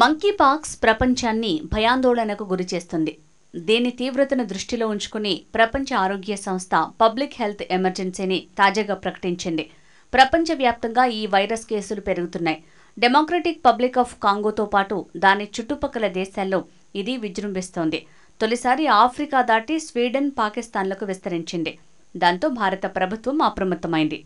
Monkey pox ప్రపంచాన్ని భయాందోళనకు గురిచేస్తుంది. దీని తీవ్రతను దృష్టిలో ఉంచుకుని ప్రపంచ ఆరోగ్య సంస్థ పబ్లిక్ హెల్త్ ఎమర్జెన్సీని తాజాగా ప్రకటించింది. ప్రపంచవ్యాప్తంగా ఈ వైరస్ కేసులు పెరుగుతున్నాయి. డెమోక్రటిక్ పబ్లిక్ ఆఫ్ కాంగోతో పాటు దాని చుట్టుపక్కల దేశాల్లో ఇది విజృంభిస్తోంది. తొలిసారి ఆఫ్రికా దాటి స్వీడన్, పాకిస్తాన్లకు విస్తరించింది. దాంతో భారత ప్రభుత్వం అప్రమత్తమైంది.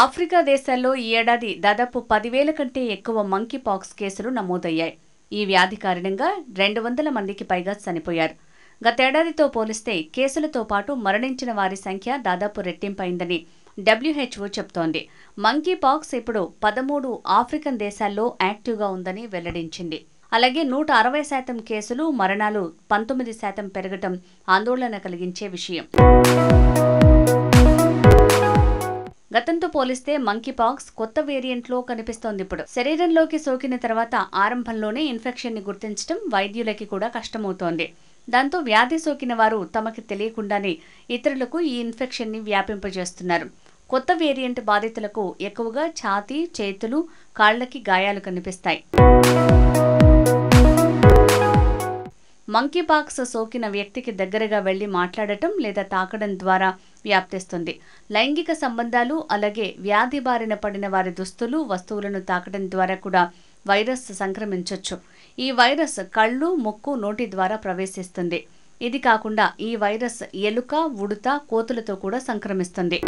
ఆఫ్రికా దేశాల్లో ఈ ఏడాది దాదాపు 10,000 కంటే ఎక్కువ మంకీ పాక్స్ కేసులు నమోదయ్యాయి. ఈ వ్యాధి కారణంగా 200 మందికి పైగా చనిపోయారు. గతేడాదితో పోలిస్తే కేసులతో పాటు మరణించిన వారి సంఖ్య దాదాపు రెట్టింపైందని WHO చెబుతోంది. మంకీ పాక్స్ ఇప్పుడు 13 ఆఫ్రికన్ దేశాల్లో యాక్టివ్గా ఉందని వెల్లడించింది. అలాగే 160% కేసులు, మరణాలు 19% పెరగటం ఆందోళన కలిగించే విషయం. గతంతో పోలిస్తే మంకీ పాక్స్ కొత్త వేరియంట్లో కనిపిస్తోంది. ఇప్పుడు శరీరంలోకి సోకిన తర్వాత ఆరంభంలోనే ఇన్ఫెక్షన్ ని గుర్తించడం వైద్యులకి కూడా కష్టమవుతోంది. దాంతో వ్యాధి సోకిన వారు తమకి తెలియకుండానే ఇతరులకు ఈ ఇన్ఫెక్షన్ ని వ్యాపింపజేస్తున్నారు. కొత్త వేరియంట్ బాధితులకు ఎక్కువగా ఛాతీ, చేతులు, కాళ్లకి గాయాలు కనిపిస్తాయి. మంకీ పాక్స్ సోకిన వ్యక్తికి దగ్గరగా వెళ్లి మాట్లాడటం లేదా తాకడం ద్వారా వ్యాప్తిస్తుంది. లైంగిక సంబంధాలు, అలాగే వ్యాధి బారిన పడిన వారి దుస్తులు, వస్తువులను తాకడం ద్వారా కూడా వైరస్ సంక్రమించవచ్చు. ఈ వైరస్ కళ్ళు, ముక్కు, నోటి ద్వారా ప్రవేశిస్తుంది. ఇది కాకుండా ఈ వైరస్ ఎలుక, ఉడుత, కోతులతో కూడా సంక్రమిస్తుంది.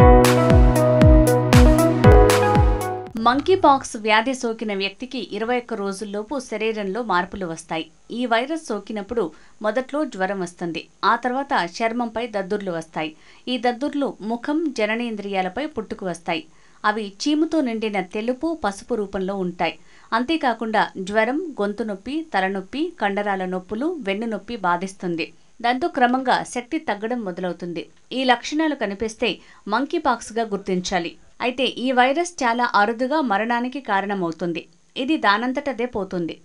మంకీ పాక్స్ వ్యాధి సోకిన వ్యక్తికి 21 రోజుల్లోపు శరీరంలో మార్పులు వస్తాయి. ఈ వైరస్ సోకినప్పుడు మొదట్లో జ్వరం వస్తుంది. ఆ తర్వాత చర్మంపై దద్దుర్లు వస్తాయి. ఈ దద్దుర్లు ముఖం, జననేంద్రియాలపై పుట్టుకు వస్తాయి. అవి చీముతో నిండిన తెలుపు, పసుపు రూపంలో ఉంటాయి. అంతేకాకుండా జ్వరం, గొంతు నొప్పి, తలనొప్పి, కండరాల నొప్పులు, వెన్ను నొప్పి బాధిస్తుంది. దాంతో క్రమంగా శక్తి తగ్గడం మొదలవుతుంది. ఈ లక్షణాలు కనిపిస్తే మంకీ పాక్స్గా గుర్తించాలి. అయితే ఈ వైరస్ చాలా అరుదుగా మరణానికి కారణమవుతుంది. ఇది దానంతటదే పోతుంది.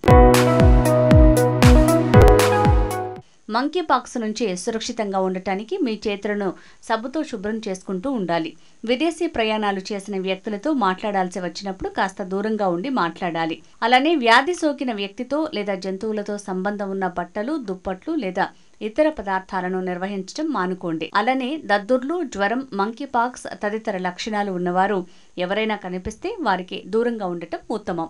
మంకీ పాక్స్ నుంచి సురక్షితంగా ఉండటానికి మీ చేతులను సబ్బుతో శుభ్రం చేసుకుంటూ ఉండాలి. విదేశీ ప్రయాణాలు చేసిన వ్యక్తులతో మాట్లాడాల్సి వచ్చినప్పుడు కాస్త దూరంగా ఉండి మాట్లాడాలి. అలానే వ్యాధి సోకిన వ్యక్తితో లేదా జంతువులతో సంబంధం ఉన్న బట్టలు, దుప్పట్లు లేదా ఇతర పదార్థాలను నిర్వహించడం మానుకోండి. అలానే దద్దుర్లు, జ్వరం, మంకీ పాక్స్ తదితర లక్షణాలు ఉన్నవారు ఎవరైనా కనిపిస్తే వారికి దూరంగా ఉండటం ఉత్తమం.